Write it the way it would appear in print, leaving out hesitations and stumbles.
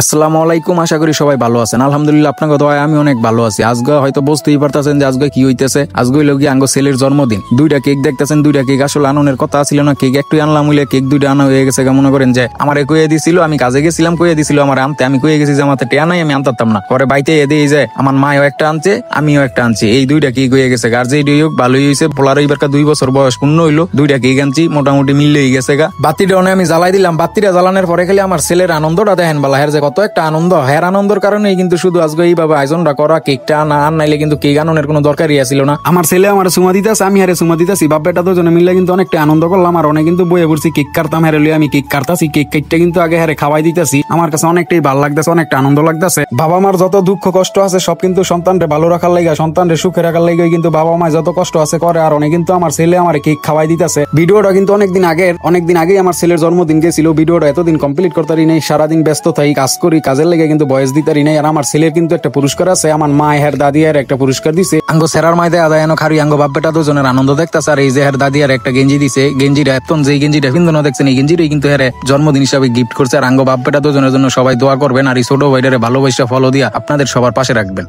আসসালামু আলাইকুম। আশা করি সবাই ভালো আছেন। আলহামদুলিল্লাহ, আপনাকে দোয়ায় আমি অনেক ভালো আছি। আজকে হয়তো বুঝতেই পারতেছেন যে আজকে কি হইতেছে। আজকে হইলো কি আঙ্গ ছেলের জন্মদিন। দুইটা কেক দেখতেছেন, দুইটা কেক আসলে আননের কথা ছিল না। কেক একটু আনলাম হইলে কেক দুইটা আনা হয়ে গেছে। মনে করেন যে আমার কইয়ে দিছিল, আমি কাজে গেছিলাম, কইয়ে দিছিল আমার আনতে। আমি কইয়ে গেছি যে আমার টেয়া নাই, আমি আনতাম না। পরে বাইতে এদিকে যে আমার মাও একটা আনছে, আমিও একটা আনছি। এই দুইটা কেক হয়ে গেছে। আর যে হোক ভালোই হয়েছে। পোলার এবার 2 বছর বয়স পূর্ণ হইলো। দুইটা কেক আনছি, মোটামুটি মিলে গেছে গা। বাতিটা আমি জ্বালাই দিলাম। বাতিটা জ্বালানোর পরে খালি আমার ছেলের আনন্দটা দেখেন বালা, হের যে কত একটা আনন্দ। হের আনন্দের কারণেই কিন্তু শুধু আজকে এইভাবে আয়োজনটা করা। কেকটা আন নাইলে কিন্তু কেক আননের কোনো দরকারই আসছিল না। আমার ছেলে আমার সুমা দিতেছে, আমি হারে সুমা দিতেছি। বাপ্পাটা দুজনে মিলে কিন্তু অনেকটা আনন্দ করলাম। আর অনেক কিন্তু বয়ে পড়ছি কেক কাটতাম, হেরে লইয়া আমি কেক কাটতাছি। কেকটা কিন্তু আগে হারে খাওয়াই দিতেছি। আমার কাছে অনেকটাই ভালো লাগতেছে, অনেকটা আনন্দ লাগতেছে। বাবা মার যত দুঃখ কষ্ট আছে সব কিন্তু সন্তানরে ভালো রাখার লাগা, সন্তানরে সুখে রাখার লাগা কিন্তু বাবা মা যত কষ্ট আছে করে। আর অনেক কিন্তু আমার ছেলে আমার কেক খাওয়াই দিতেছে। ভিডিওটা কিন্তু অনেকদিন আগেই আমার ছেলের জন্মদিন গেছিল। ভিডিওটা এতদিন কমপ্লিট করতে পারি নাই, সারাদিন ব্যস্ত থাকি, কাজ করি, কাজের লেগে কিন্তু বয়স দিতে পারি নাই। আর আমার ছেলের কিন্তু একটা পুরস্কার আছে, আমার মা হের দাদি আর একটা পুরস্কার দিছে। আঙ্গ সেরার মাইদে আদায় খারি আঙ্গ বাপ্পেটা দুজনের আনন্দ দেখতেছে। আর এই যে হের দাদি আর একটা গেঞ্জি দিছে, গেঞ্জিটা এতন যে গেঞ্জিটা পিন্দন দেখছেন, এই গেঞ্জিটাই কিন্তু হেরে জন্মদিন হিসাবে গিফট করছে। আর আঙ্গ বাপ্পেটা দুজনের জন্য সবাই দোয়া করবেন। আর এই ছোট ভাইটারে ভালোবাসা ফলো দিয়া আপনাদের সবার পাশে রাখবেন।